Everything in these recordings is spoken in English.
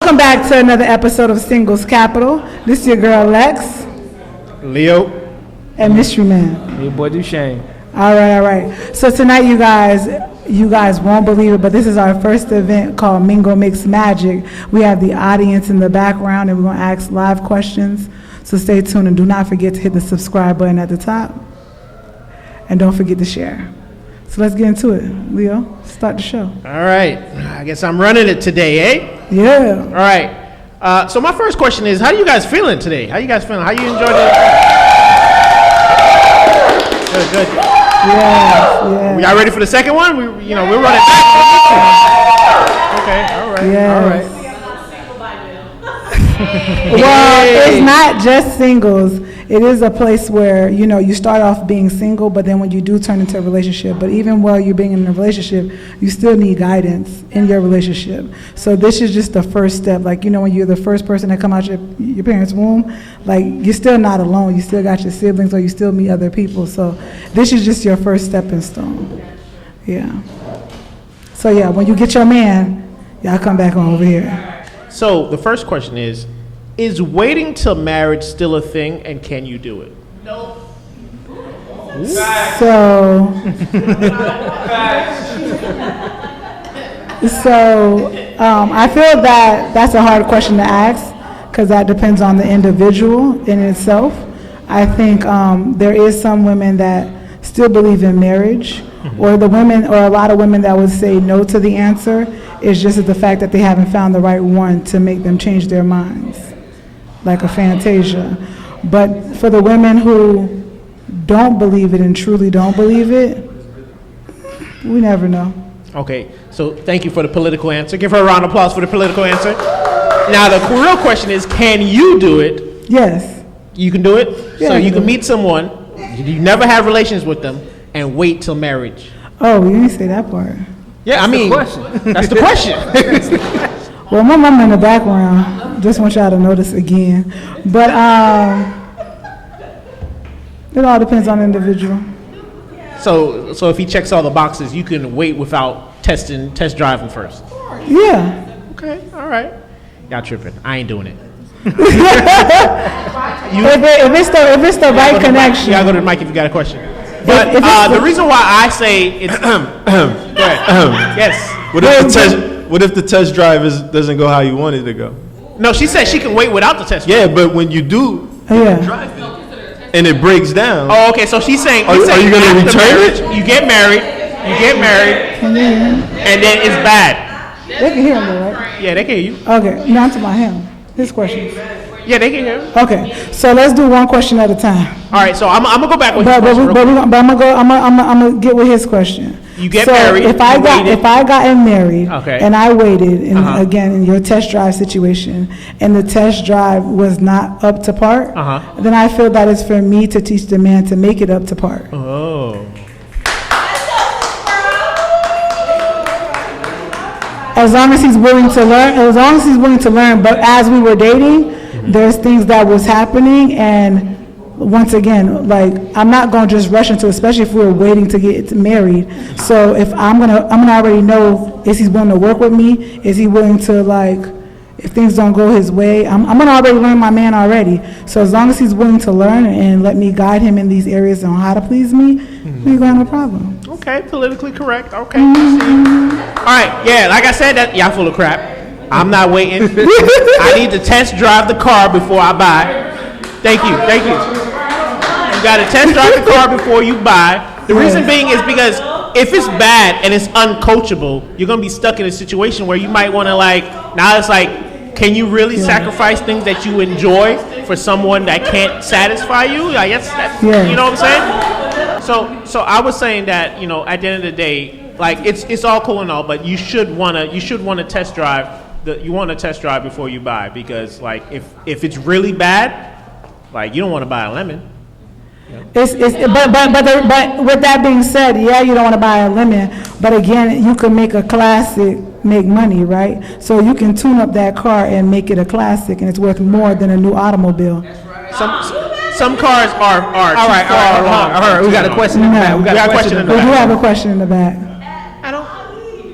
Welcome back to another episode of Singles Capital. This is your girl Lex. Leo. And Mystery Man. Your boy Duchesne. All right. So tonight, you guys won't believe it, but this is our first event called Mingle Mix Magic. We have the audience in the background, and we're going to ask live questions. So stay tuned, and do not forget to hit the subscribe button at the top. And don't forget to share. So let's get into it. Leo, start the show. All right. I guess I'm running it today, eh? Yeah. All right. So my first question is, how you guys feeling today? How you guys feeling? How you enjoying it? Good. Yeah. Y'all ready for the second one? We're running back. Okay. All right. Yes. All right. Well, it's not just singles. It is a place where, you start off being single, but then when you do turn into a relationship, but even while you're being in a relationship, you still need guidance in your relationship. So this is just the first step. Like, when you're the first person to come out your parents' womb, like, you're still not alone. You still got your siblings, or you still meet other people. So this is just your first stepping stone. Yeah. So yeah, when you get your man, y'all come back on over here. So the first question is waiting till marriage still a thing, and can you do it? Nope. So I feel that that's a hard question to ask, because that depends on the individual in itself. I think there is some women that still believe in marriage, or a lot of women that would say no to the answer. It's just the fact that they haven't found the right one to make them change their minds, like a Fantasia. But for the women who don't believe it and truly don't believe it, we never know. Okay, so thank you for the political answer. Give her a round of applause for the political answer. Now the real question is, can you do it? Yes. You can do it? Yeah, so you can meet someone, you never have relations with them, and wait till marriage. Oh, you didn't say that part. Yeah, I mean, that's the question. Well, my mama in the background. Just want y'all to notice again. But it all depends on the individual. So if he checks all the boxes, you can wait without test driving first. Yeah. Okay, all right. Y'all tripping. I ain't doing it. If it's the right connection. Y'all go to the mic if you got a question. But the reason why I say it's yes. What if the test drive doesn't go how you want it to go? No, she said she can wait without the test drive. Yeah, but when you do drive it and it breaks down. Oh, okay. So she's saying, are you going to return it? You get married, and then it's bad. They can hear him though, right? Yeah, they can hear you. Okay, now to my him. His questions. Yeah, they can hear you. Okay, so let's do one question at a time. All right, so I'm gonna go back with his question. I'm gonna get with his question. You get married. If I got married, okay, and I waited, and again in your test drive situation, and the test drive was not up to par, then I feel that it's for me to teach the man to make it up to par. Oh. As long as he's willing to learn, but as we were dating, there's things that was happening, and once again, like, I'm not going to just rush into it, especially if we're waiting to get married. So if I'm gonna already know, is he willing to work with me? Is he willing to, like, if things don't go his way, I'm gonna already learn my man already. So as long as he's willing to learn and let me guide him in these areas on how to please me, we ain't gonna have no problem. Okay, politically correct. Okay. All right, yeah, like I said, that y'all full of crap. I'm not waiting. I need to test drive the car before I buy. Thank you. You got to test drive the car before you buy. The reason being is because if it's bad and it's uncoachable, you're going to be stuck in a situation where you might want to, like, now it's like, can you really sacrifice things that you enjoy for someone that can't satisfy you? Like, that's you know what I'm saying? So I was saying that, at the end of the day, like, it's all cool and all, but you should want to test drive. You want to test drive before you buy, because, like, if it's really bad, like, you don't want to buy a lemon. But with that being said, yeah, you don't want to buy a lemon, but again, you can make a classic make money, right? So you can tune up that car and make it a classic, and it's worth more than a new automobile. Some cars are all right. We got a question in the back. We got a question in the back. We do have a question in the back.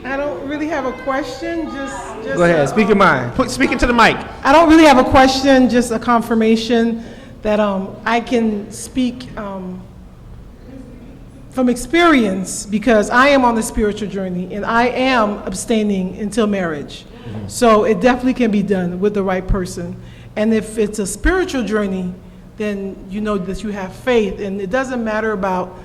I don't really have a question. Just Go ahead, speak your mind. Speak into the mic. I don't really have a question, just a confirmation that I can speak from experience because I am on the spiritual journey and I am abstaining until marriage. So it definitely can be done with the right person. And if it's a spiritual journey, then you know that you have faith. And it doesn't matter about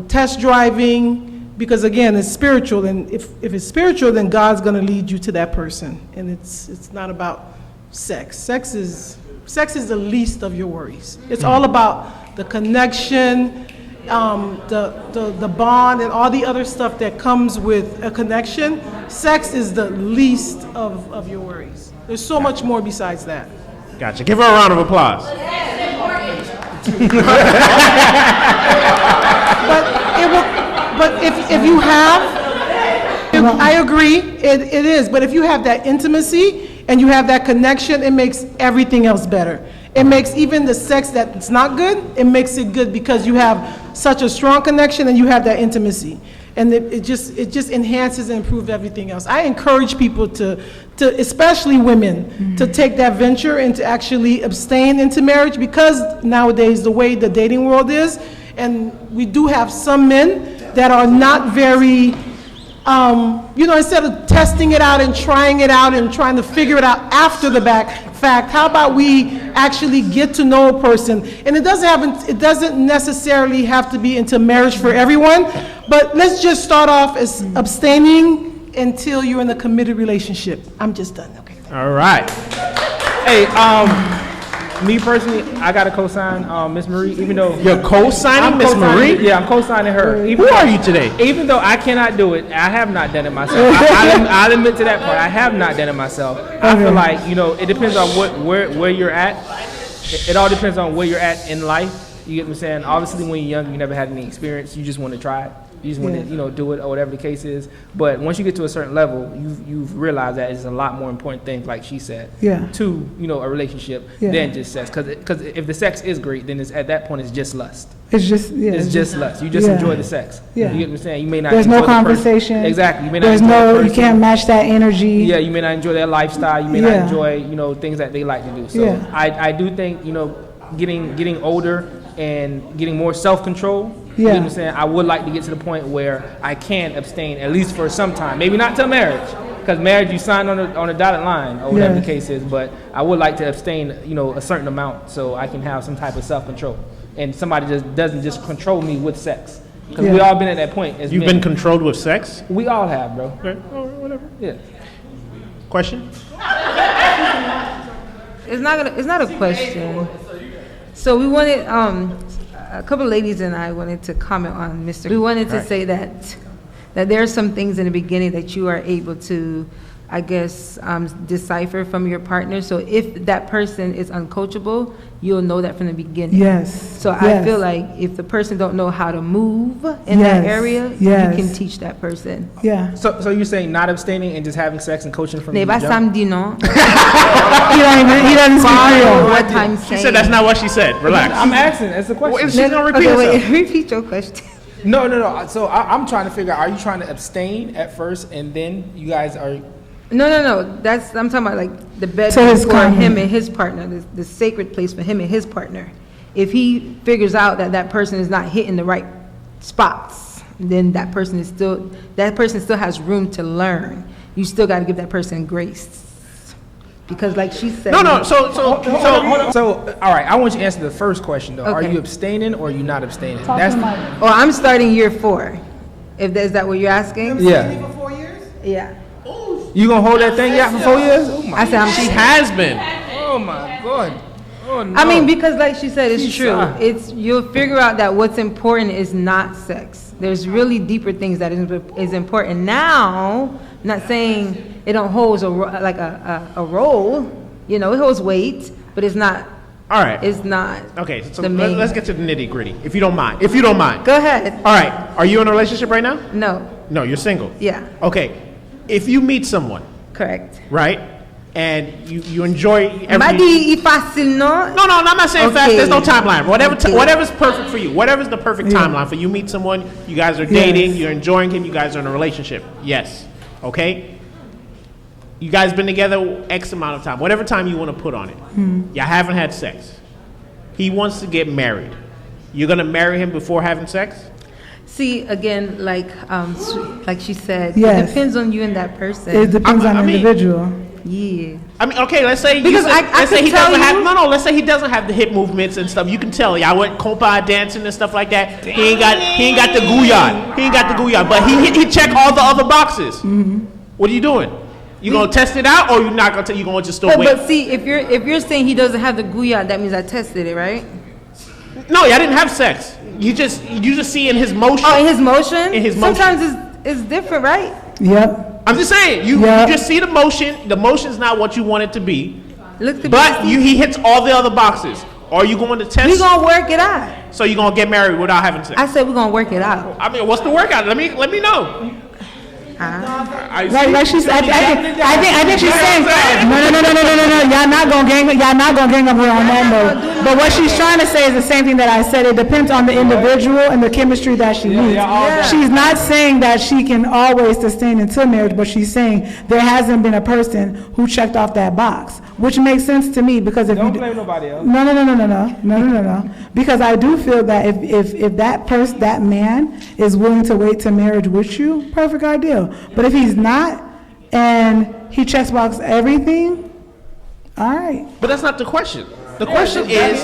test driving because, again, it's spiritual. And if it's spiritual, then God's going to lead you to that person. And it's not about sex. Sex is the least of your worries. It's all about the connection, the bond, and all the other stuff that comes with a connection. Sex is the least of your worries. There's so much more besides that. Gotcha. Give her a round of applause. But if you have, I agree, it is. But if you have that intimacy and you have that connection, it makes everything else better. It makes even the sex that's not good, it makes it good because you have such a strong connection and you have that intimacy. And it just enhances and improves everything else. I encourage people to especially women, to take that venture and to actually abstain into marriage because nowadays the way the dating world is, and we do have some men that are not very, instead of testing it out and trying to figure it out after the fact, how about we actually get to know a person? And it doesn't necessarily have to be into marriage for everyone, but let's just start off as abstaining until you're in a committed relationship. I'm just done. Okay. All right. Hey, me personally, I got to co-sign Miss Marie, even though you're co-signing Miss Marie. Yeah, I'm co-signing her. Who are you today? Even though I cannot do it, I have not done it myself. I'll admit to that part. I have not done it myself. I feel like it depends on where you're at. It all depends on where you're at in life. You get what I'm saying? Obviously, when you're young, you never had any experience. You just want to try it. You just want to, do it or whatever the case is. But once you get to a certain level, you've realized that it's a lot more important things, like she said, to a relationship than just sex. Because if the sex is great, then at that point it's just lust. It's just lust. You just enjoy the sex. Yeah. You get what I'm saying? You may not. There's no conversation. Exactly. You may not. You can't match that energy. Yeah. You may not enjoy their lifestyle. You may not enjoy things that they like to do. So I do think getting older and getting more self-control. You know what I'm saying? I would like to get to the point where I can abstain at least for some time. Maybe not till marriage, because marriage you sign on a dotted line or whatever the case is. But I would like to abstain, a certain amount so I can have some type of self-control, and somebody just doesn't just control me with sex. Because we all been at that point. As You've men. been controlled with sex? We all have, bro. Okay. Oh, whatever. Yeah. Question? It's not a question. So we wanted a couple of ladies and I wanted to comment on Mr. We wanted to say that there are some things in the beginning that you are able to, I guess, decipher from your partner. So if that person is uncoachable, you'll know that from the beginning. Yes. So I feel like if the person don't know how to move in that area, you can teach that person. Yeah. So you're saying not abstaining and just having sex and coaching from the Neba jump? samedi no. He doesn't speak Follow real. what I'm saying. She said that's not what she said. Relax. I'm asking. It's a question. She's going to repeat herself. Repeat your question. No. So I'm trying to figure out, are you trying to abstain at first and then you guys are... No. I'm talking about like the bed So his for comment. him and his partner, the sacred place for him and his partner. If he figures out that person is not hitting the right spots, then that person still has room to learn. You still got to give that person grace. Because like she said. No. So, all right, I want you to answer the first question though. Are Okay. you abstaining or are you not abstaining? Oh, I'm starting year 4. Is that what you're asking? Yeah. For 4 years? Yeah. You gonna hold that thing out for 4 years? Oh my, I said she has been. oh my God. Oh no. I mean, because like she said, it's true. Jesus. You'll figure out that what's important is not sex. There's really deeper things that is important. Now, I'm not saying it don't hold a role. It holds weight, but it's not. All right. It's not. Okay, so the main. let's get to the nitty gritty, if you don't mind. Go ahead. All right. Are you in a relationship right now? No. No, you're single. Yeah. Okay. If you meet someone, Correct. right, and you enjoy Madi fácil, no? No, I'm not saying fast. Okay. There's no timeline. Okay. Whatever's perfect for you. Whatever's the perfect timeline for you. Meet someone. You guys are dating. You're enjoying him. You guys are in a relationship. Yes. Okay. You guys been together X amount of time, whatever time you want to put on it. Y'all haven't had sex. He wants to get married. You're gonna marry him before having sex? See, again, like she said, Yes. it depends on you and that person. It depends on the individual. Yeah. I mean, okay, let's say Because I let's say could he tell doesn't have you- let's say he doesn't have the hip movements and stuff. You can tell. Y'all went compa dancing and stuff like that. He ain't got the guyard. He ain't got the guyard, but he check all the other boxes. What are you doing? You gonna test it out, or you not gonna? You gonna just still wait? But see, if you're saying he doesn't have the guyard, that means I tested it, right? No, y'all didn't have sex. You just see in his motion. Oh, in his motion. In his motion. Sometimes it's different, right? Yep. I'm just saying. You just see the motion. The motion's not what you want it to be. Look to But he hits all the other boxes. Are you going to test? We gonna work it out. So you gonna get married without having sex? I said we're gonna work it out. I mean, what's the workout? Let me know. Like she's, I think she's saying, no. Y'all not gonna gang up her on that note. But what she's trying to say is the same thing that I said. It depends on the individual and the chemistry that she meets. She's not saying that she can always sustain until marriage, but she's saying there hasn't been a person who checked off that box, which makes sense to me because if Don't you blame nobody else. No. Because I do feel that if that man is willing to wait to marriage with you, perfect ideal. But if he's not, and he checks box everything, all right. But that's not the question. The question is,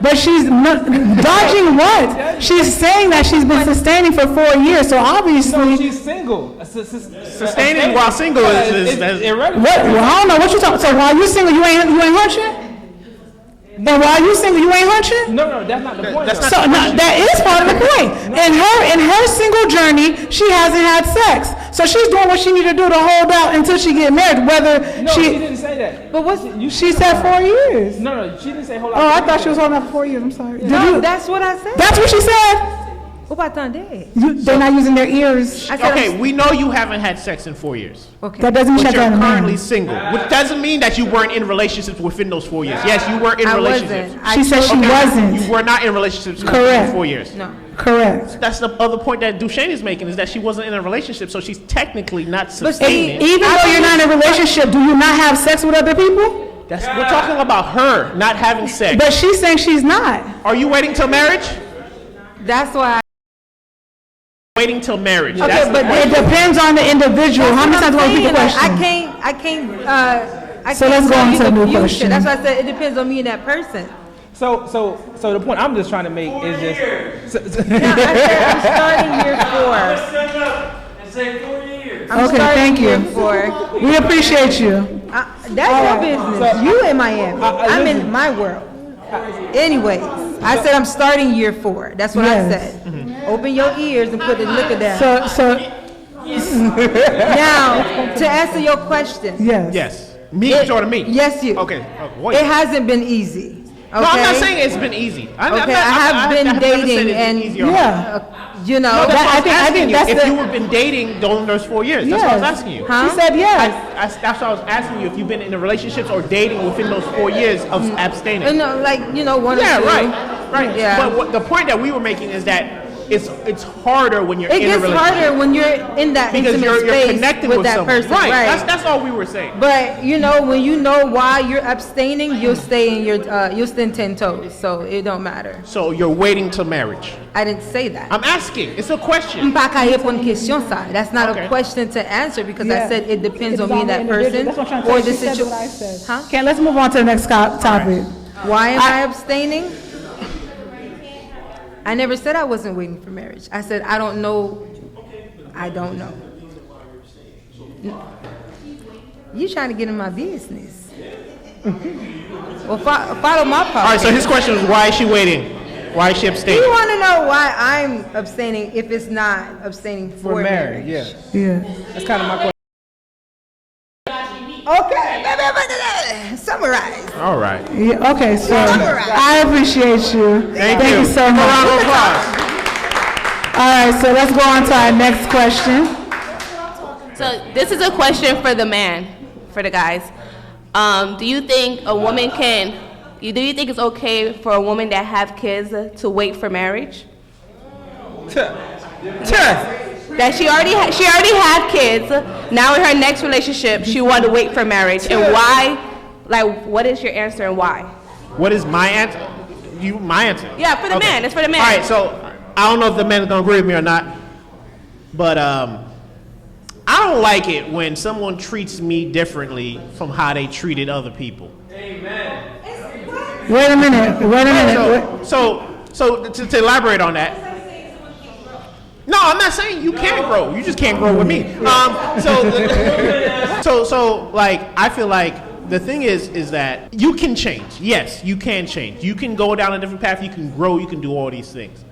But she's dodging what? She's saying that she's been sustaining for 4 years, so obviously. No, she's single. sustaining while single is irrelevant. What? Well, I don't know what you talking. So while you single, you ain't hunching. And while you single, you ain't hunching. No, that's not the point. That's though. not- So that is part of the point. In her single journey, she hasn't had sex, so she's doing what she need to do to hold out until she get married. Whether No, she didn't say that. But what's she said 4 years. No, she didn't say hold on. Oh, I thought she was holding out for 4 years. I'm sorry. Did no? you? That's what I said. That's what she said. What about Sunday? They're not using their ears. I said okay. We know you haven't had sex in 4 years. Okay. That doesn't mean But she's you're not a currently man. single, which doesn't mean that you weren't in relationships within those 4 years. Yes, you were in I relationships. wasn't. She said she You wasn't. were not in relationships within Correct. 4 years. No. Correct. That's the other point that Duchesne is making, is that she wasn't in a relationship, so she's technically not see, sustaining. Even though you're not in a relationship, do you not have sex with other people? We're talking about her not having sex. But she's saying she's not. Are you waiting till marriage? That's why. Waiting till marriage. Okay, That's the but question. it depends on the individual. How many times do I repeat the question? I can't. So let's go tell on you to the a new future. question. That's why I said it depends on me and that person. So the point I'm just trying to make is just. Now, I said I'm starting year 4. I'm Okay, starting thank you. year 4. We appreciate you. That's your business. You in Miami. I'm in my world. Anyways, I said I'm starting year 4. That's what Yes. I said. Open your ears and put the liquor down. So Now, to answer your question. yes. Yes. Me, you're talking to me. Yes, you. Okay. Wait. It hasn't been easy. Okay? No, I'm not saying it's been easy. Okay, I have been never said dating it's been and easy or hard. Yeah. you know. No, that's That- what I think- asking you. that's If the- you have been dating during those 4 years, that's what I was Yes. asking you. Huh? She said yes. That's what I was asking you, if you've been in a relationships or dating within those 4 years of abstaining. No, like, one or Yeah, two. right. Yeah. But the point that we were making is that it's harder when you're It in a gets relationship. harder when you're in that Because intimate you're space connecting with with that someone. person. Right. Right. That's all we were saying. But when you know why you're abstaining, you'll stay in you'll stand 10 toes. So it don't matter. So you're waiting till marriage. I didn't say that. I'm asking. It's a question. Pas qu'à répondre question ça. That's not Okay. a question to answer because Yeah. I said it depends It on is me and the that individual. person That's what I'm trying to or say. the She said situation. what I said. Huh? Okay, let's move on to the next topic. Why am I abstaining? I never said I wasn't waiting for marriage. I said I don't know. I don't know. You trying to get in my business? Well, follow my policy. All right, so his question was, why is she waiting? Why is she abstaining? You want to know why I'm abstaining if it's not abstaining for, For marriage, yeah. Yeah. That's kind of my question. Okay, summarize. All right. Yeah, okay, so I appreciate you. Thank you. so A much. round of applause. All right, so let's go on to our next question. So this is a question for the man, for the guys. Do you think a woman do you think it's okay for a woman that have kids to wait for marriage? that she already had kids. Now in her next relationship, she wanted to wait for marriage, and why? Like, what is your answer and why? What is my answer? My answer? Yeah, for the man. It's for the man. All right, so I don't know if the man's gonna agree with me or not, but I don't like it when someone treats me differently from how they treated other people. Amen. Wait a minute. So to elaborate on that. No, I'm not saying you can't grow. You just can't grow with me. So like, I feel like the thing is that you can change. Yes, you can change. You can go down a different path. You can grow. You can do all these things.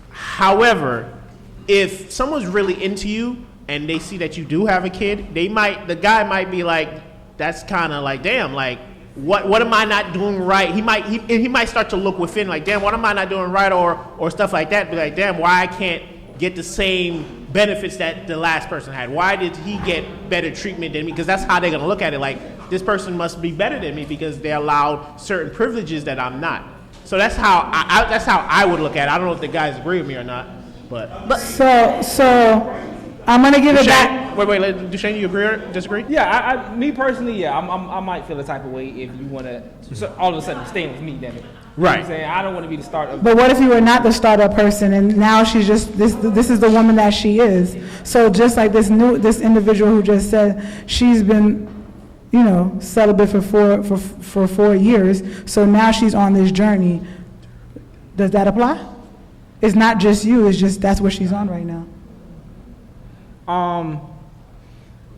However, if someone's really into you and they see that you do have a kid, the guy might be like, that's kind of like, damn, like, what am I not doing right? He might start to look within, like, damn, what am I not doing right, or stuff like that. Be like, damn, why I can't get the same benefits that the last person had? Why did he get better treatment than me? Because that's how they're gonna look at it. Like, this person must be better than me because they allowed certain privileges that I'm not. So that's how I would look at it. I don't know if the guys agree with me or not, but So I'm gonna give it back. Wait, Duchesne, you agree or disagree? Yeah, me personally, yeah, I might feel a type of way if you want to, so all of a sudden, stay with me, damn it. You know what I'm saying? I don't want to be the starter. But what if you were not the startup person and now she's just this is the woman that she is? So just like this individual who just said she's been, celibate for 4 years, so now she's on this journey. Does that apply? It's not just you, it's just that's what she's on right now.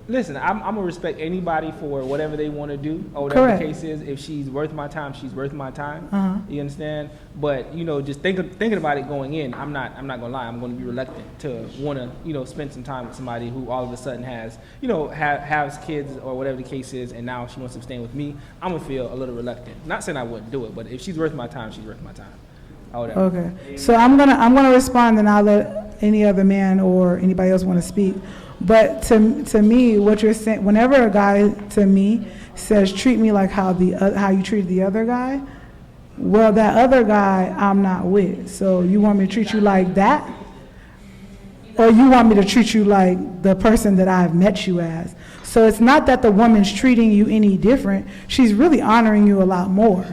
Listen, I'm gonna respect anybody for whatever they want to do or whatever Correct. the case is. If she's worth my time, she's worth my time. Uh-huh. You understand? But just thinking about it going in, I'm not gonna lie. I'm gonna be reluctant to want to spend some time with somebody who all of a sudden has has kids or whatever the case is, and now she wants to stay with me. I'm gonna feel a little reluctant. Not saying I wouldn't do it, but if she's worth my time, she's worth my time. Okay. So I'm gonna respond, and I'll let any other man or anybody else want to speak. But to me, what you're saying, whenever a guy to me says treat me like how you treated the other guy, well, that other guy I'm not with. So you want me to treat you like that, or you want me to treat you like the person that I've met you as? So it's not that the woman's treating you any different. She's really honoring you a lot more.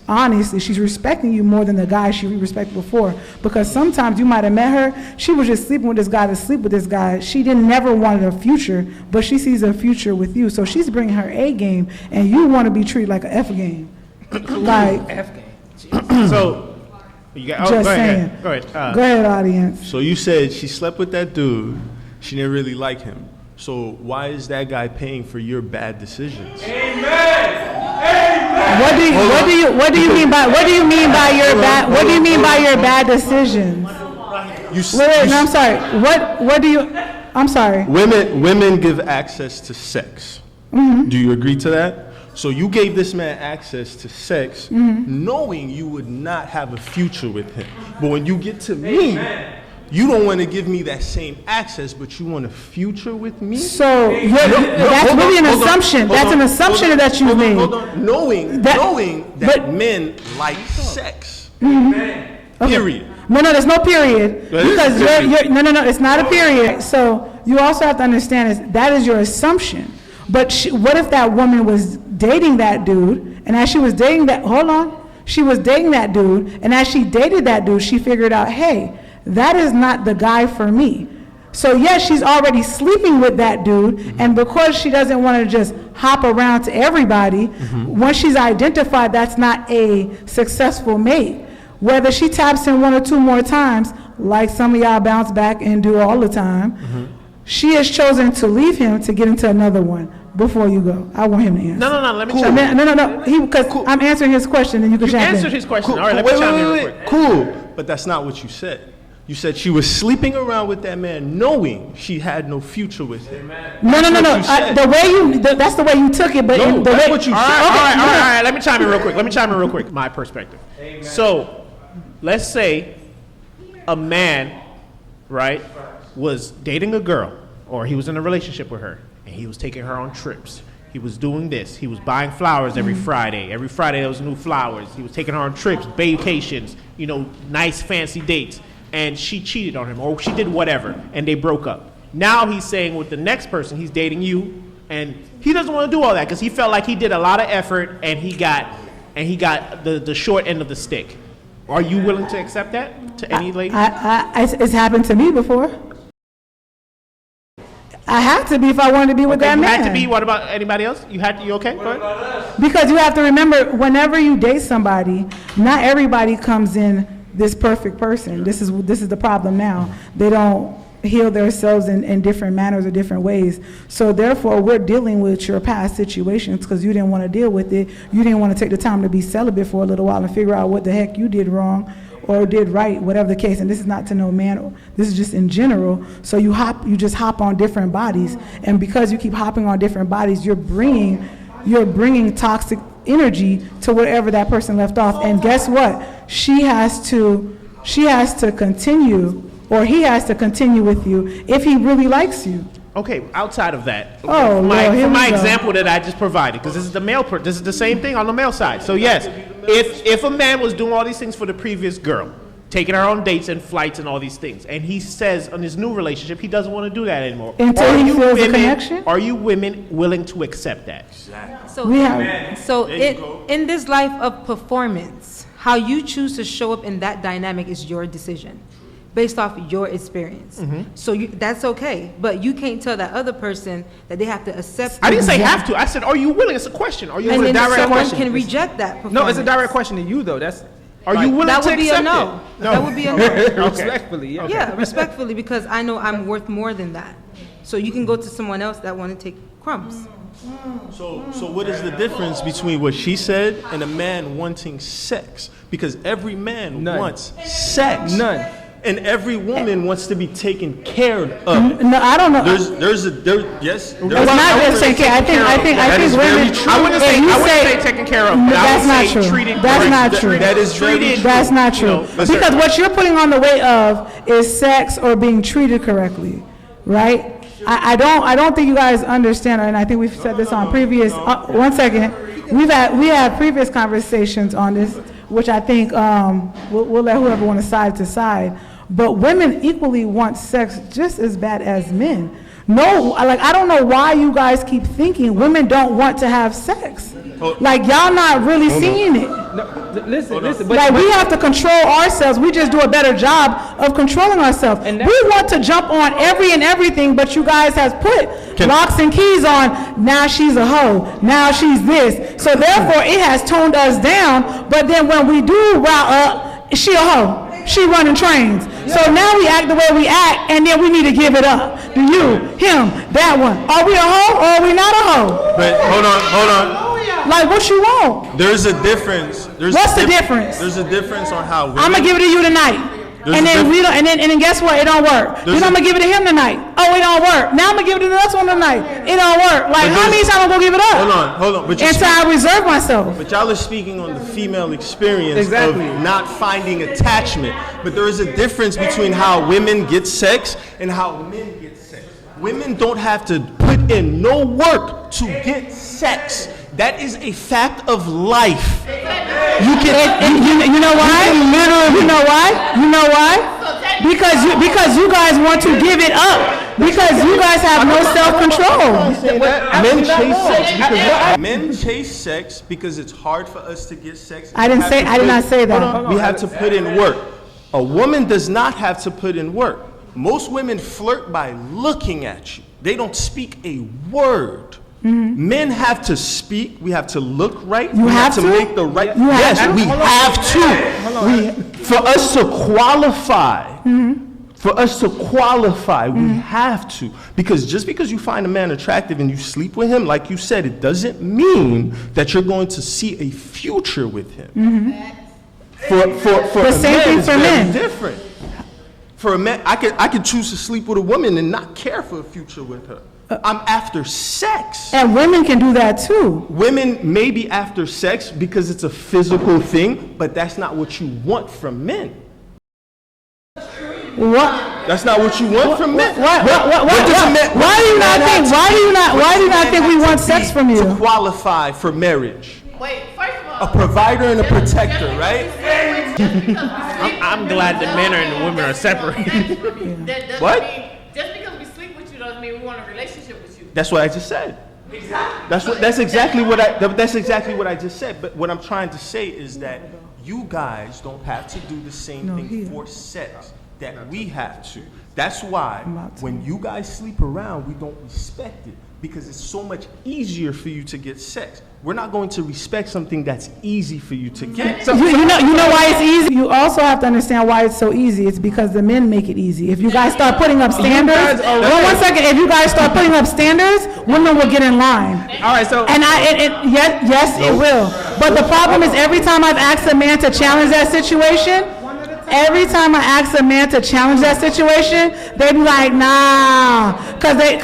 Honestly, she's respecting you more than the guy she respected before. Because sometimes you might have met her, she was just sleeping with this guy to sleep with this guy. She never wanted a future, but she sees a future with you. So she's bringing her A game, and you want to be treated like an F game. Like F game. So you got. Just go saying. ahead. Go ahead. Go ahead, audience. So you said she slept with that dude. She didn't really like him. So why is that guy paying for your bad decisions? What do you mean by your bad decisions? I'm sorry. What do you? I'm sorry. Women give access to sex. Mm-hmm. Do you agree to that? So you gave this man access to sex, knowing you would not have a future with him. But when you get to me, you don't want to give me that same access, but you want a future with me? So that's really an assumption. That's an assumption that you've made. Knowing that men like sex. Okay. Period. No, there's no period. Because no, it's not a period. So you also have to understand that is your assumption. But what if that woman was dating that dude, and as she was dating that, she was dating that dude, and as she dated that dude, she figured out, hey, that is not the guy for me. So yes, she's already sleeping with that dude, and because she doesn't want to just hop around to everybody, once she's identified that's not a successful mate, whether she taps him 1 or 2 more times, like some of y'all bounce back and do all the time, she has chosen to leave him to get into another one. Before you go, I want him to answer. No, let me chime in. No. Because I'm answering his question, and you can chime in. You answered his question. Cool. All right, let me chime in real quick. Cool, but that's not what you said. You said she was sleeping around with that man knowing she had no future with him. No. That's the way you took it, but No, that's what you said. All right. Let me chime in real quick. My perspective. Amen. So, let's say a man, right, was dating a girl, or he was in a relationship with her, and he was taking her on trips. He was doing this. He was buying flowers every Friday. Every Friday there was new flowers. He was taking her on trips, vacations, nice fancy dates. And she cheated on him, or she did whatever, and they broke up. Now he's saying with the next person, he's dating you, and he doesn't want to do all that because he felt like he did a lot of effort and he got the short end of the stick. Are you willing to accept that to any lady? It's happened to me before. I had to be if I wanted to be with that you man. had to be. What about anybody else? You okay? Go ahead. Because you have to remember, whenever you date somebody, not everybody comes in this perfect person. This is the problem now. They don't heal themselves in different manners or different ways. So therefore, we're dealing with your past situations because you didn't want to deal with it. You didn't want to take the time to be celibate for a little while and figure out what the heck you did wrong or did right, whatever the case. And this is not to no man, this is just in general. So you just hop on different bodies. And because you keep hopping on different bodies, you're bringing toxic energy to wherever that person left off. And guess what? She has to continue, or he has to continue with you if he really likes you. Okay, outside of that, Oh, for Lord, my example that I just provided, because this is this is the same thing on the male side. So yes, if a man was doing all these things for the previous girl, taking her on dates and flights and all these things, and he says on his new relationship he doesn't want to do that anymore, Until he feels a connection? Are you women willing to accept that? So in this life of performance, how you choose to show up in that dynamic is your decision, based off your experience. So that's okay, but you can't tell that other person that they have to accept. I didn't say have to. I said, are you willing? It's a question. Are you And willing? then Direct someone question. can reject that performance. No, it's a direct question to you though. Are you willing That to would be a accept no. it? That would be a no. Respectfully, yeah. Yeah, respectfully, because I know I'm worth more than that. So you can go to someone else that want to take crumbs. So what is the difference between what she said and a man wanting sex? Because every man None. wants sex. None. And every woman wants to be taken care of. No, I don't know. Yes. It's not just taking care. I think women. I wouldn't say taken care of. That's I not would say true. treated That's correctly. not true. That is very Treated- true. That's not You true. know, Because what you're putting on the way of is sex or being treated correctly, right? I don't think you guys understand, and I think we've said this on previous. One second, we had previous conversations on this, which I think we'll let whoever want to side. But women equally want sex just as bad as men. No, I don't know why you guys keep thinking women don't want to have sex. Like, y'all not really seeing it. No, listen. Like, we have to control ourselves. We just do a better job of controlling ourselves. And We want to jump on every and everything, but you guys have put locks and keys on. Now she's a hoe. Now she's this. So therefore, it has toned us down. But then when we do route up, she a hoe. She running trains. So now we act the way we act, and then we need to give it up. Do you, him, that one. Are we a hoe or are we not a hoe? But hold on. Like, what you want? There's a difference. What's the difference? There's a difference on how women. I'm gonna give it to you tonight. There's And a then diff- we don't, and then guess what? It don't work. Then I'm gonna give it to him tonight. Oh, it don't work. Now I'm gonna give it to the next one tonight. It don't work. Like, how many times I'm gonna give it up? Hold on. But you're Until I reserve myself. But y'all are speaking on the female experience Exactly. of not finding attachment. But there is a difference between how women get sex and how men get sex. Women don't have to put in no work to get sex. That is a fact of life. You know why? You know why? Because you guys want to give it up. Because you guys have no self-control. Men chase sex because it's hard for us to get sex. I did not say that. We have to put in work. A woman does not have to put in work. Most women flirt by looking at you. They don't speak a word. Men have to speak. We have to look right. You we have to to? make the right. You have Yes, to? we have to. For us to qualify. For us to qualify, we have to. Because just because you find a man attractive and you sleep with him, like you said, it doesn't mean that you're going to see a future with him. For The a same man, thing it's for very men. different. For a man, I could choose to sleep with a woman and not care for a future with her. I'm after sex. And women can do that too. Women may be after sex because it's a physical thing, but that's not what you want from men. What? That's not what you want from men. Why do you not think we want sex from To you? qualify for marriage. Wait, first of all, A provider and a protector, right? I'm glad that men and women are separated. that doesn't What? mean just because we sleep with you That's what I just said. That's exactly what I just said. But what I'm trying to say is that you guys don't have to do the same thing for sex that we have to. That's why when you guys sleep around, we don't respect it, because it's so much easier for you to get sex. We're not going to respect something that's easy for you to get. So, you know why it's easy? You also have to understand why it's so easy. It's because the men make it easy. If you guys start putting up standards, one second, if you guys start putting up standards, women will get in line. All right, so. And yes, it will. But the problem is every time I've asked a man to challenge that situation, they be like, nah, because they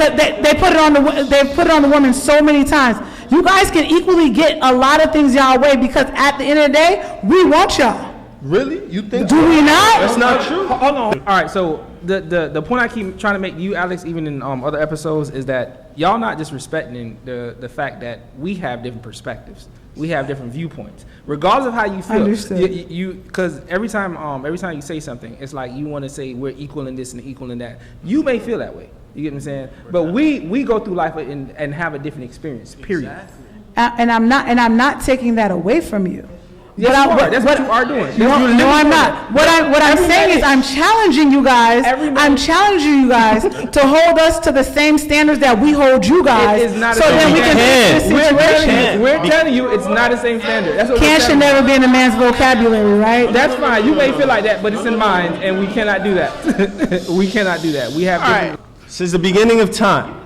put it on the woman so many times. You guys can equally get a lot of things y'all way, because at the end of the day, we want y'all. Really? You think? Do we not? That's not true. Hold on. All right, so the point I keep trying to make you, Alex, even in other episodes, is that y'all not just respecting the fact that we have different perspectives. We have different viewpoints, regardless of how you feel. Understood. Because every time you say something, it's like you want to say we're equal in this and equal in that. You may feel that way. You get what I'm saying? But we go through life and have a different experience. Period. Exactly. And I'm not taking that away from you. Yes, you are. That's what you are doing. No, I'm not. What I'm saying is I'm challenging you guys. I'm challenging you guys to hold us to the same standards that we hold you guys. It is not so then we can fix this situation. We're telling you it's not the same standard. That's what Can should never be in a man's vocabulary, right? That's fine. You may feel like that, but it's in mine, and we cannot do that. We cannot do that. We have different. Since the beginning of time,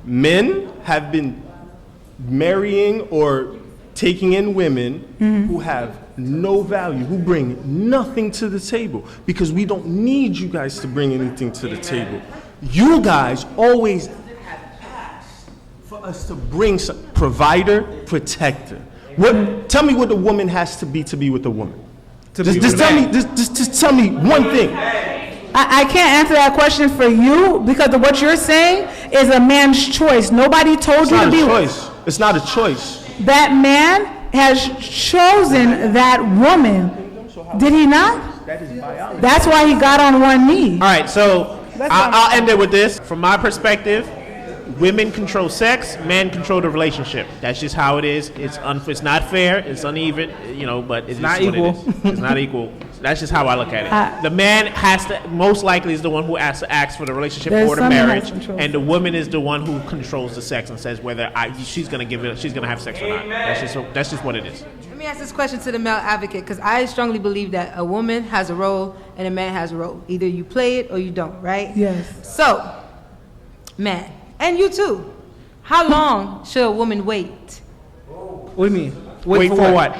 men have been marrying or taking in women who have no value, who bring nothing to the table, because we don't need you guys to bring anything to the table. You guys always have asked for us to bring some provider, protector. Tell me what a woman has to be with a woman. Just tell me one thing. I can't answer that question for you, because of what you're saying is a man's choice. Nobody told you to be. It's not a choice. That man has chosen that woman. Did he not? That is biology. That's why he got on one knee. All right, so I'll end it with this. From my perspective, women control sex, men control the relationship. That's just how it is. It's not fair. It's uneven, but it's not just equal. What it is. It's not equal. That's just how I look at it. The man has to, most likely, is the one who has to ask for the relationship or the marriage, and the woman is the one who controls the sex and says whether she's gonna give it, she's gonna have sex or not. That's just what it is. Let me ask this question to the male advocate, because I strongly believe that a woman has a role and a man has a role. Either you play it or you don't, right? Yes. So, man, and you too, how long should a woman wait? What do you mean? Wait for what?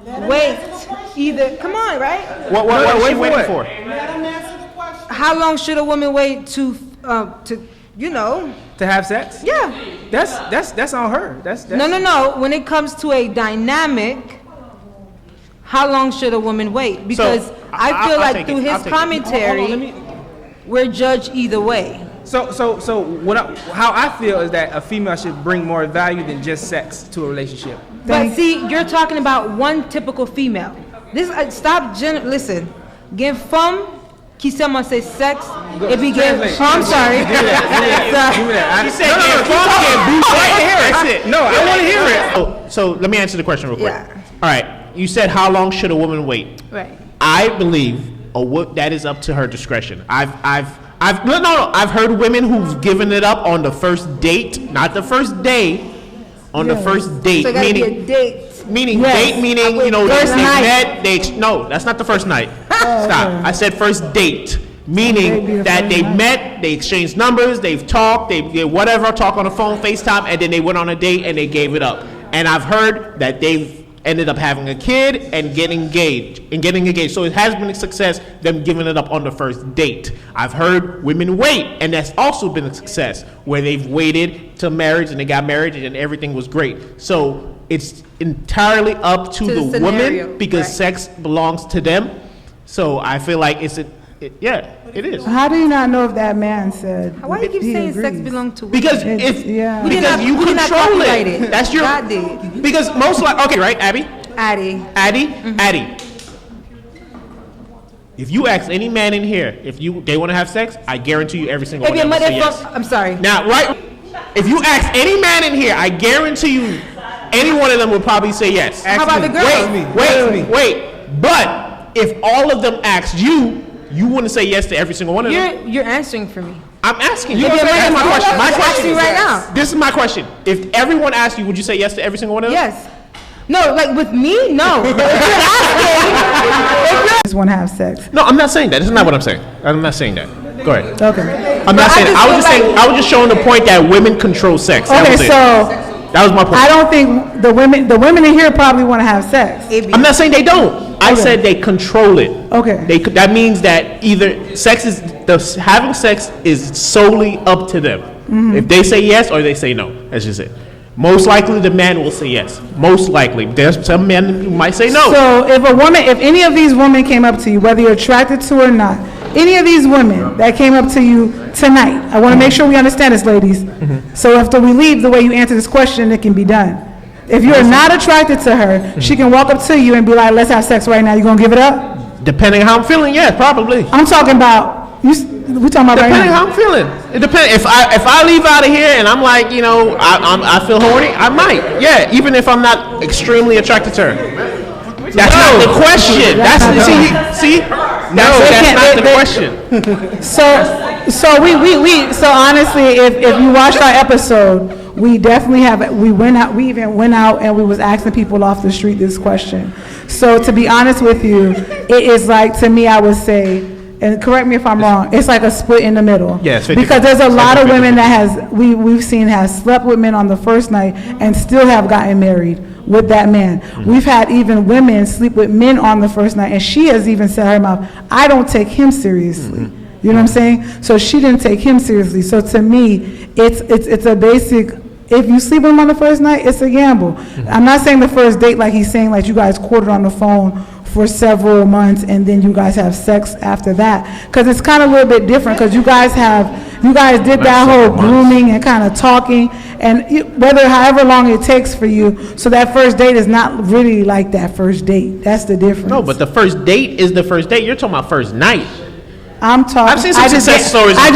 Wait, either, come on, right? What is she waiting for? How long should a woman wait to have sex? Yeah. That's on her. That's No. When it comes to a dynamic, how long should a woman wait? Because I feel like through his commentary, we're judged either way. So how I feel is that a female should bring more value than just sex to a relationship. But see, you're talking about one typical female. Listen. Gen femme qui seulement c'est sexe et puis gen. I'm sorry. Give me that. She said, That's it. No, I want to hear it. So let me answer the question real quick. Yeah. All right. You said how long should a woman wait? Right. I believe that is up to her discretion. I've heard women who've given it up on the first date, not the first day. On the first date, So it gotta be a date. Date meaning, they First night. met, no, that's not the first night. Stop. I said first date, meaning that they met, they exchanged numbers, they've talked, they did whatever, talk on the phone, FaceTime, and then they went on a date and they gave it up. And I've heard that they've ended up having a kid and getting engaged. So it has been a success, them giving it up on the first date. I've heard women wait, and that's also been a success, where they've waited till marriage and they got married and everything was great. So it's entirely up to the woman, because sex belongs to them. So I feel like it is. How do you not know if that man said? Why do you keep he saying sex agrees? belongs to women? Because you control it. That's your. God did. Because most okay, right, Abby? Addie. Addie. If you ask any man in here if they want to have sex, I guarantee you every single one of them will say yes. I'm sorry. Now, right? If you ask any man in here, I guarantee you, any one of them would probably say yes. How about the girls? Wait. But if all of them asked you, you wouldn't say yes to every single one of them. You're answering for me. I'm asking you. If you're That's my right, question. My I'm question asking is right now. This is my question. If everyone asked you, would you say yes to every single one of them? Yes. No, like with me, no. But if you're asking, Just want to have sex. No, I'm not saying that. This is not what I'm saying. I'm not saying that. Go ahead. Okay. I'm not But saying that. I I was just just feel saying. I was just showing the point that women control sex. That Okay, was it. so That was my point. I don't think the women in here probably want to have sex. I'm not saying they don't. I Okay. said they control it. Okay. That means that either having sex is solely up to them. Mm-hmm. If they say yes or they say no, that's just it. Most likely the man will say yes. Most likely. There's some men who might say no. So if any of these women came up to you, whether you're attracted to or not, any of these women that came up to you tonight, I want to make sure we understand this, ladies. So after we leave, the way you answer this question, it can be done. If you're not attracted to her, she can walk up to you and be like, let's have sex right now. You gonna give it up? Depending how I'm feeling, yeah, probably. I'm talking about, we talking about right Depending now. how I'm feeling. It depends. If I leave out of here and I'm like, I feel horny, I might. Yeah, even if I'm not extremely attracted to her. That's not the question. That's not the question. So honestly, if you watched our episode, we definitely we even went out and we was asking people off the street this question. So to be honest with you, it is like, to me, I would say, and correct me if I'm wrong, it's like a split in the middle. Yes, 50-50. Because there's a lot of 50-50. women that we've seen has slept with men on the first night and still have gotten married with that man. We've had even women sleep with men on the first night, and she has even said her mouth, I don't take him seriously. You know what I'm saying? So she didn't take him seriously. So to me, it's a basic, if you sleep with him on the first night, it's a gamble. I'm not saying the first date like he's saying, like you guys courted on the phone for several months and then you guys have sex after that. Because it's kind of a little bit different, because you guys did that whole grooming and kind of talking, and however long it takes for you. So that first date is not really like that first date. That's the difference. No, but the first date is the first date. You're talking about first night. I'm talking. I've seen some success stories. I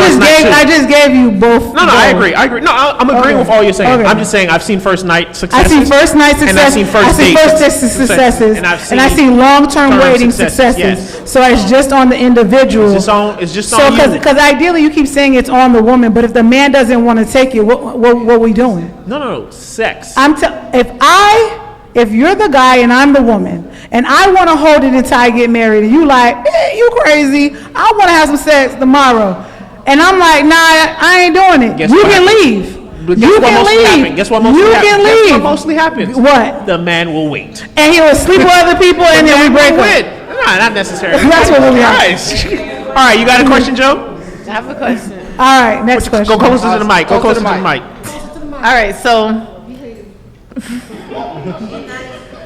just gave you both. No, I agree. No, I'm agreeing with all you're saying. Okay. I'm just saying I've seen first night successes. I see first night successes. And I've seen first date successes. And I've seen long-term waiting successes. Yes. So it's just on the individual. It's just on you. Because ideally you keep saying it's on the woman, but if the man doesn't want to take it, what we doing? No. Sex. If you're the guy and I'm the woman, and I want to hold it until I get married, and you like, you crazy, I want to have some sex tomorrow. And I'm like, nah, I ain't doing it. You can leave. You can leave. Guess what mostly happens? What? The man will wait. And he will sleep with other people and then we break up. No, not necessarily. That's what we have. All right, you got a question, Joe? I have a question. All right, next question. Go closer to the mic. Go closer to the mic. All right, so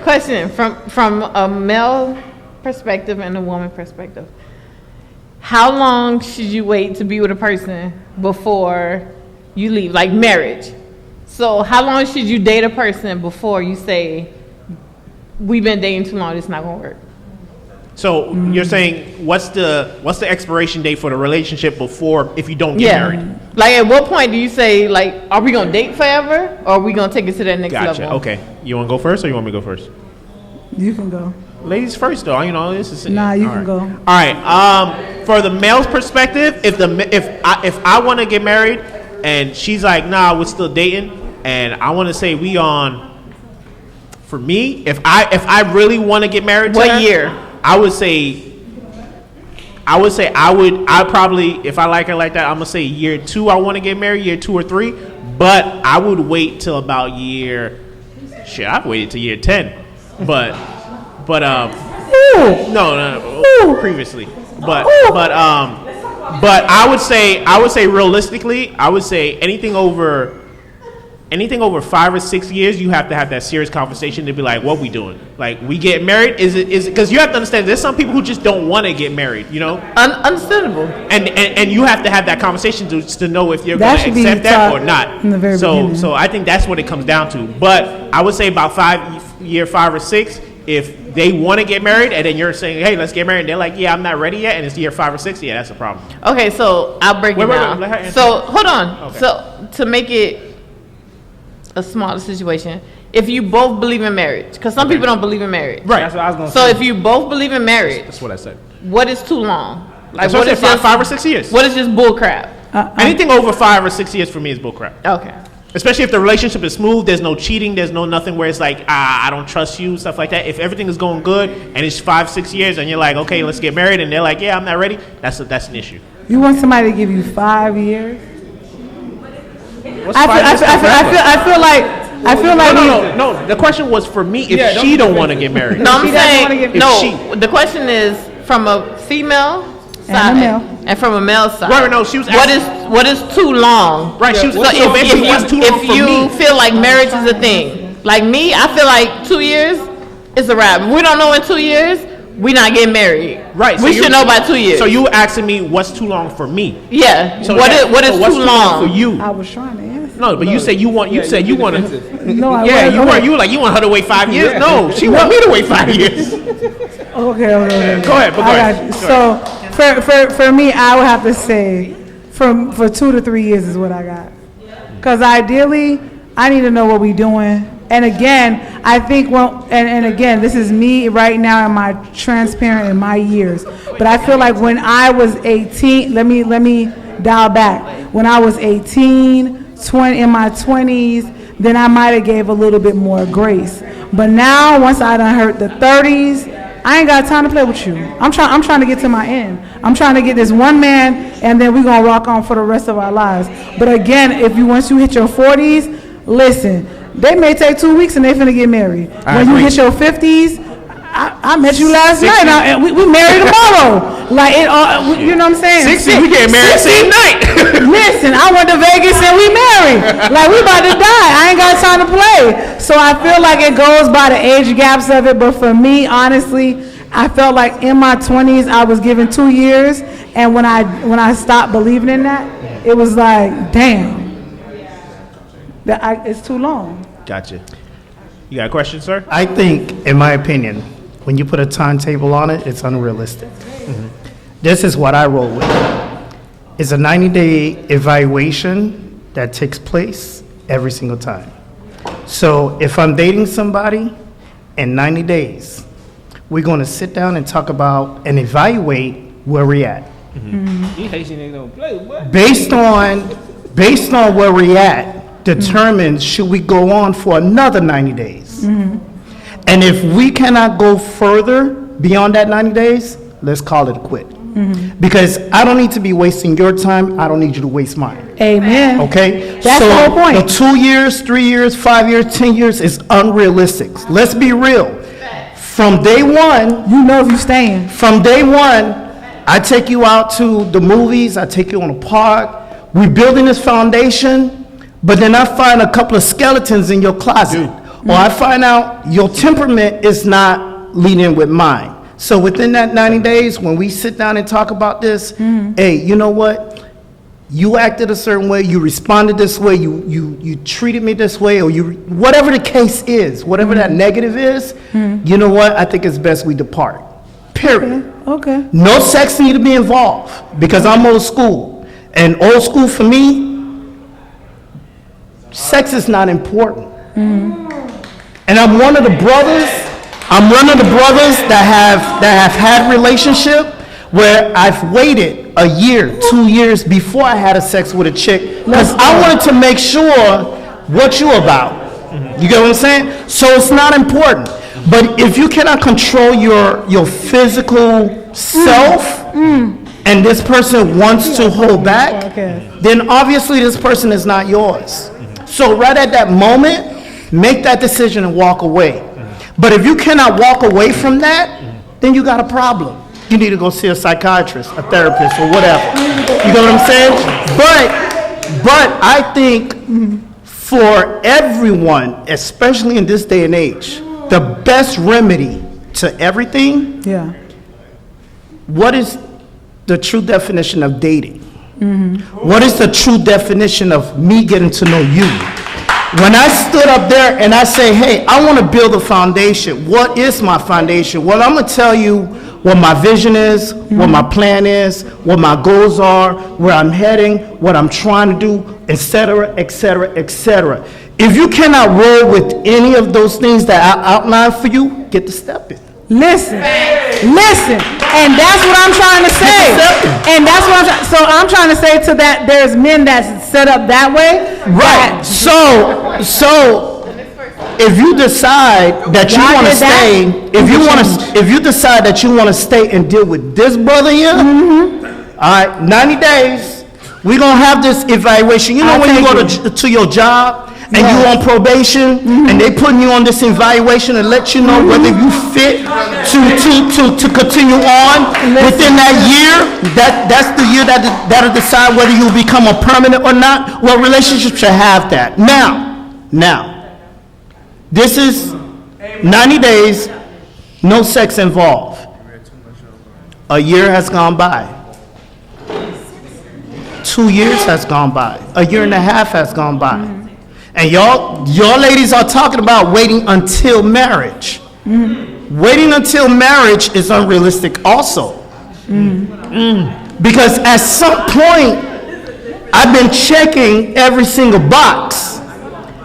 question from a male perspective and a woman perspective. How long should you wait to be with a person before you leave, like marriage? So how long should you date a person before you say, we've been dating too long, it's not gonna work? So you're saying what's the expiration date for the relationship before, if you don't get married? Like at what point do you say, like, are we gonna date forever or are we gonna take it to that next Gotcha. level? Okay. You want to go first or you want me to go first? You can go. Ladies first, though. This is. Nah, you all can right. go. All right. For the male's perspective, if I want to get married and she's like, nah, we're still dating, and I want to say we on. For me, if I really want to get married, to What her, year? I would probably, if I like her like that, I'm gonna say year 2. I want to get married, year 2 or 3, but I would wait till about I've waited till year 10, but previously, but I would say realistically, I would say anything over 5 or 6 years, you have to have that serious conversation to be like, what we doing? Like, we get married? Is it because you have to understand, there's some people who just don't want to get married, you know? Understandable. And you have to have that conversation to know if you're going to accept that or not. In the very beginning. So I think that's what it comes down to. But I would say about year 5 or 6, if they want to get married and then you're saying, hey, let's get married, and they're like, yeah, I'm not ready yet, and it's year 5 or 6, yeah, that's a problem. Okay, so I'll break it down. Let her answer. So hold on. Okay. So to make it a smaller situation. If you both believe in marriage, because some people don't believe in marriage. Right. That's what I was gonna So say. if you both believe in marriage, That's what I said. what is too long? That's what I said, five or 6 years. What is just bull crap? Anything over 5 or 6 years for me is bullcrap. Okay. Especially if the relationship is smooth, there's no cheating, there's no nothing where it's like, I don't trust you, stuff like that. If everything is going good and it's 5, 6 years and you're like, okay, let's get married, and they're like, yeah, I'm not ready, that's an issue. You want somebody to give you 5 years? What's I 5 years feel like No. The question was for me if she don't want to get married. No, I'm She doesn't wanna saying, get- no, the question is from a female side male. and from a male side. Right, no, she was what is too long? Right, she was So so basically what's too long if for you me. feel like marriage is a thing, like me, I feel like 2 years is a wrap. If we don't know in 2 years, we not getting married. Right, so we you- should know by 2 years. So you were asking me what's too long for me. Yeah. So what that- is so what's too long? for you? I was trying to answer. No, but you said you want. You said you want to. No, I Yeah, wasn't. you were like you want her to wait 5 years. No, she want me to wait 5 years. Okay. Go ahead, but go I ahead. got you. So for me, I would have to say for 2 to 3 years is what I got. Because ideally, I need to know what we're doing. And again, I think and again, this is me right now in my transparent in my years. But I feel like when I was 18, let me dial back. When I was 18, 20 in my 20s, then I might have gave a little bit more grace. But now, once I done hurt the 30s, I ain't got time to play with you. I'm trying to get to my end. I'm trying to get this one man, and then we're gonna rock on for the rest of our lives. But again, once you hit your 40s, listen, they may take 2 weeks and they finna get married. When you hit your 50s, I met you last night, and we married tomorrow. Like you know what I'm saying? 60, we get married same night. Listen, I went to Vegas and we married. Like we about to die. I ain't got time to play. So I feel like it goes by the age gaps of it. But for me, honestly, I felt like in my 20s I was given 2 years, and when I stopped believing in that, it was like, damn, it's too long. Gotcha. You got a question, sir? I think, in my opinion, when you put a timetable on it, it's unrealistic. This is what I roll with. It's a 90-day evaluation that takes place every single time. So if I'm dating somebody, in 90 days, we're going to sit down and talk about and evaluate where we're at. These Haitian niggas don't play, boy. Based on where we're at, determines should we go on for another 90 days. And if we cannot go further beyond that 90 days, let's call it a quit. Because I don't need to be wasting your time. I don't need you to waste mine. Amen. Okay? That's the whole point. The 2 years, 3 years, 5 years, 10 years is unrealistic. Let's be real. From day one, You know if you staying. from day one, I take you out to the movies, I take you on a park, we're building this foundation, but then I find a couple of skeletons in your closet. Or I find out your temperament is not leading with mine. So within that 90 days, when we sit down and talk about this, hey, you know what? You acted a certain way, you responded this way, you treated me this way, or whatever the case is, whatever that negative is, you know what? I think it's best we depart. Period. Okay. No sex need to be involved because I'm old school. And old school for me, sex is not important. And I'm one of the brothers that have had relationship where I've waited a year, 2 years before I had a sex with a chick because I wanted to make sure what you about. You get what I'm saying? So it's not important. But if you cannot control your physical self and this person wants to hold back, then obviously this person is not yours. So right at that moment, make that decision and walk away. But if you cannot walk away from that, then you got a problem. You need to go see a psychiatrist, a therapist, or whatever. You know what I'm saying? But I think for everyone, especially in this day and age, the best remedy to everything, what is the true definition of dating? What is the true definition of me getting to know you? When I stood up there and I say, hey, I want to build a foundation. What is my foundation? Well, I'm going to tell you what my vision is, what my plan is, what my goals are, where I'm heading, what I'm trying to do, et cetera, et cetera, et cetera. If you cannot roll with any of those things that I outlined for you, get the step in. Listen, and that's what I'm trying to say. And that's what I'm trying to say to that, there's men that's set up that way. Right. So if you decide that you want to stay, if you decide that you want to stay and deal with this brother here, all right, 90 days, we're going to have this evaluation. You know when you go to your job, and you on probation, and they putting you on this evaluation and let you know whether you fit to continue on within that year. That's the year that'll decide whether you become a permanent or not. Well, relationships should have that. Now, this is 90 days, no sex involved. A year has gone by. 2 years has gone by. A year and a half has gone by. And y'all ladies are talking about waiting until marriage. Waiting until marriage is unrealistic also. Because at some point, I've been checking every single box.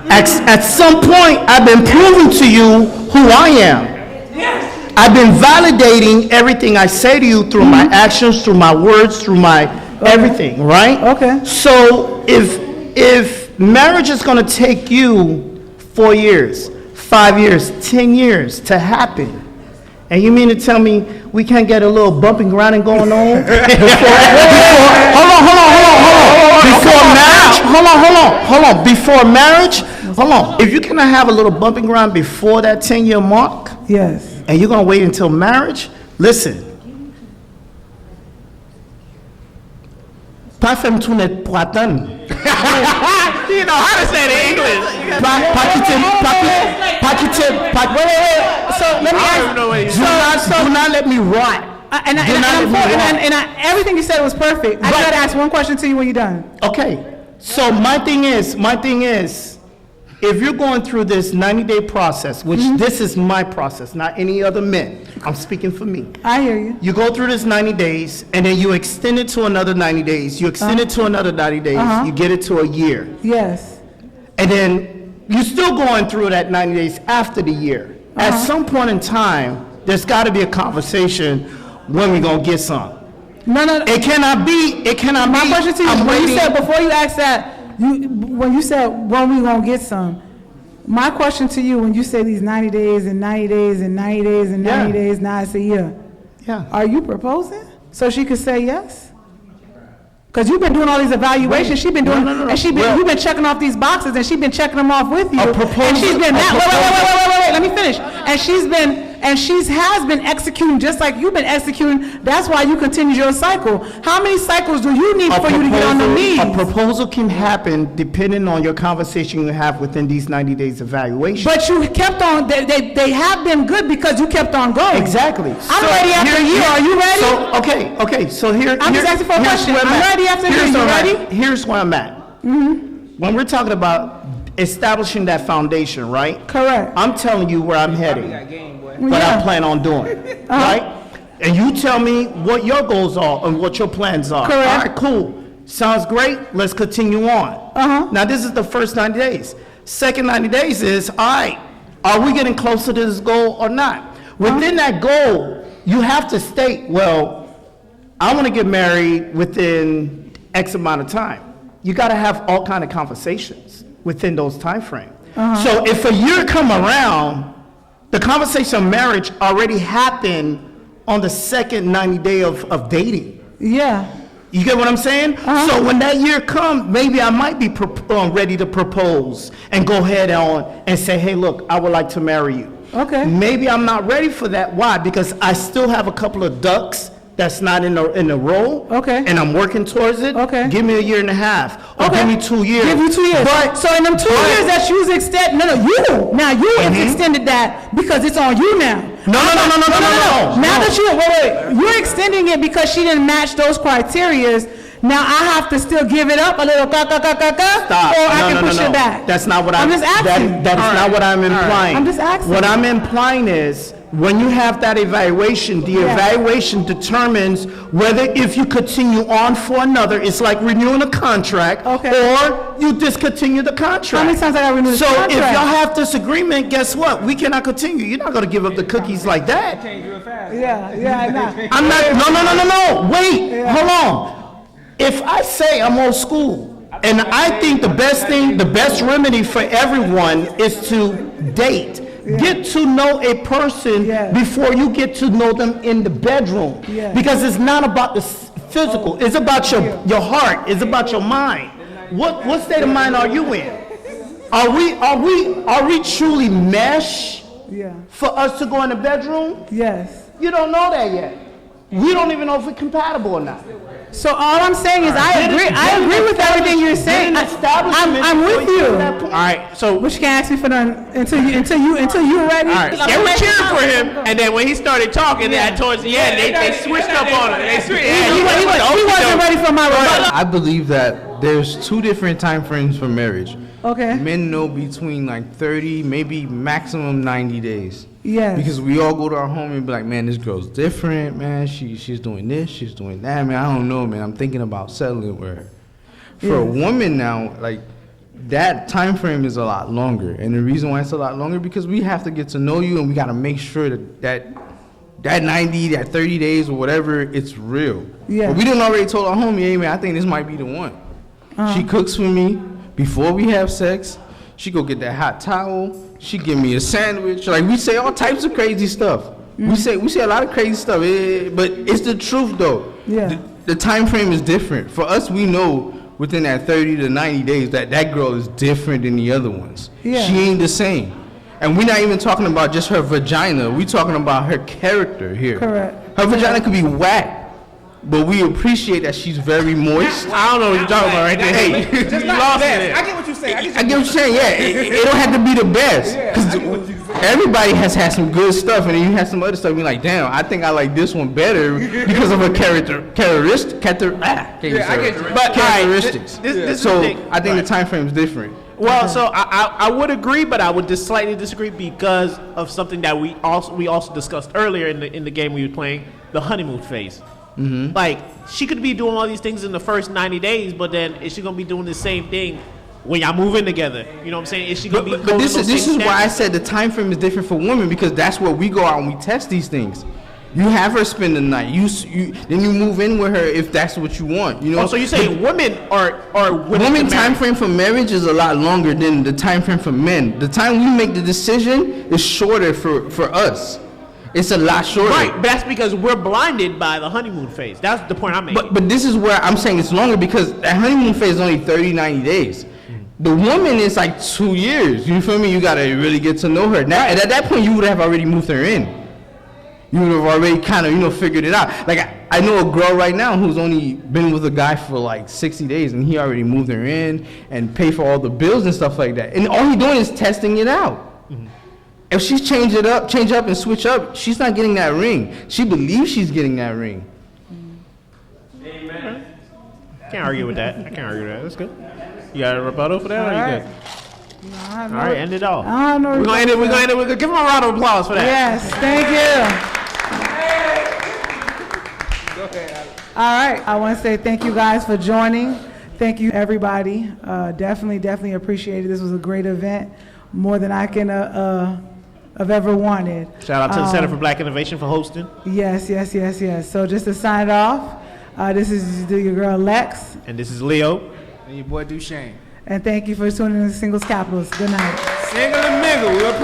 At some point, I've been proving to you who I am. I've been validating everything I say to you through my actions, through my words, through my everything, right? Okay. So if marriage is going to take you 4 years, 5 years, 10 years to happen, and you mean to tell me we can't get a little bumping around and going on? Before marriage, if you cannot have a little bumping around before that 10-year mark, yes, and you're going to wait until marriage, listen. Pas faire tout net pour attendre. You know how to say it in English. So let me ask. Do not let me rot. And everything you said was perfect. I gotta ask one question to you when you're done. Okay. So my thing is, if you're going through this 90-day process, which this is my process, not any other men, I'm speaking for me. I hear you. You go through this 90 days, and then you extend it to another 90 days. You extend it to another 90 days. You get it to a year. Yes. And then you're still going through that 90 days after the year. At some point in time, there's got to be a conversation when we're going to get some. No. It cannot be. My question to you, when you said, before you asked that, when you said, when we gonna get some, my question to you, when you say these 90 days and 90 days and 90 days and 90 days, now it's a year. Yeah. Are you proposing so she could say yes? Because you've been doing all these evaluations. She's been doing, and you've been checking off these boxes, and she's been checking them off with you. And she's been wait, let me finish. And she has been executing just like you've been executing. That's why you continue your cycle. How many cycles do you need for you to get on the knees? A proposal can happen depending on your conversation you have within these 90 days evaluation. But you kept on. They have been good because you kept on going. Exactly. I'm ready after a year. Are you ready? So okay. So I'm just asking for a question. I'm ready after a year. You ready? Here's where I'm at. When we're talking about establishing that foundation, right? Correct. I'm telling you where I'm heading. What I plan on doing, right? And you tell me what your goals are and what your plans are. Correct. All right, cool. Sounds great. Let's continue on. Now, this is the first 90 days. Second 90 days is, all right, are we getting closer to this goal or not? Within that goal, you have to state, well, I want to get married within X amount of time. You got to have all kind of conversations within those time frames. So if a year come around, the conversation of marriage already happened on the second 90 day of dating. Yeah. You get what I'm saying? So when that year comes, maybe I might be ready to propose and go ahead and say, hey, look, I would like to marry you. Okay. Maybe I'm not ready for that. Why? Because I still have a couple of ducks that's not in the row. Okay. And I'm working towards it. Okay. Give me a year and a half. Or give me 2 years. Give you 2 years. So in them 2 years that you extend, you extended that because it's on you now. No. Now that you're extending it because she didn't match those criterias. Now I have to still give it up a little, Stop. or I can push it back. That's not what I'm just asking. That is not what I'm implying. I'm just asking. What I'm implying is when you have that evaluation, the evaluation determines whether if you continue on for another, it's like renewing a contract, or you discontinue the contract. How many times I gotta renew the contract? So if y'all have disagreement, guess what? We cannot continue. You're not gonna give up the cookies like that. Yeah, I know. I'm not, no. Wait, hold on. If I say I'm old school, and I think the best remedy for everyone is to date. Get to know a person before you get to know them in the bedroom. Because it's not about the physical. It's about your heart. It's about your mind. What state of mind are you in? Are we truly mesh for us to go in the bedroom? Yes. You don't know that yet. We don't even know if we're compatible or not. So all I'm saying is I agree with everything you're saying. I'm with you. All right, so but you can't ask me for none until you're ready. All right, they were cheering for him, and then when he started talking, towards the end, they switched up on him. He wasn't ready for my rebuttal. I believe that there's two different time frames for marriage. Okay. Men know between like 30, maybe maximum 90 days. Yes. Because we all go to our home and be like, man, this girl's different, man. She's doing this, she's doing that, man. I don't know, man. I'm thinking about settling with her. For a woman now, like, that time frame is a lot longer. And the reason why it's a lot longer, because we have to get to know you and we got to make sure that 90, that 30 days or whatever, it's real. Yeah. But we didn't already told our homie, hey, man, I think this might be the one. She cooks for me before we have sex. She go get that hot towel. She give me a sandwich. Like, we say all types of crazy stuff. We say a lot of crazy stuff, but it's the truth though. Yeah. The time frame is different. For us, we know within that 30 to 90 days that girl is different than the other ones. Yeah. She ain't the same. And we're not even talking about just her vagina. We're talking about her character here. Correct. Her vagina could be whack, but we appreciate that she's very moist. I don't know what you're talking about right there. Hey, Just you not lost best. it. I get what you're saying. I get what you're saying, yeah. It don't have to be the best. Because everybody has had some good stuff, and then you have some other stuff, and you're like, damn, I think I like this one better because of her characteristics. So I think the time frame is different. Well, so I would agree, but I would just slightly disagree because of something that we also discussed earlier in the game we were playing, the honeymoon phase. Mm-hmm. Like, she could be doing all these things in the first 90 days, but then is she gonna be doing the same thing when y'all move in together? You know what I'm saying? Is she gonna be? But this is why I said the time frame is different for women, because that's where we go out and we test these things. You have her spend the night. Then you move in with her if that's what you want. You know. Oh, so you say women are women time frame for marriage is a lot longer than the time frame for men. The time we make the decision is shorter for us. It's a lot shorter. Right, but that's because we're blinded by the honeymoon phase. That's the point I'm making. But this is where I'm saying it's longer, because that honeymoon phase is only 30, 90 days. The woman is like 2 years. You feel me? You got to really get to know her. Now, at that point, you would have already moved her in. You would have already kind of, figured it out. Like, I know a girl right now who's only been with a guy for like 60 days, and he already moved her in and paid for all the bills and stuff like that. And all he's doing is testing it out. If she's change up and switch up, she's not getting that ring. She believes she's getting that ring. Amen. Can't argue with that. I can't argue with that. That's good. You got a rebuttal for that, or you good? No, all right, end it all. I don't know. We're gonna end it. We're gonna give him a round of applause for that. Yes, thank you. Go ahead, Alex. All right, I want to say thank you guys for joining. Thank you, everybody. Definitely appreciate it. This was a great event, more than I can have ever wanted. Shout out to the Center for Black Innovation for hosting. Yes. So just to sign it off, this is your girl Lex. And this is Leo. And your boy Duchesne. And thank you for tuning in to Singles Capitals. Good night. Single and mingle. We appreciate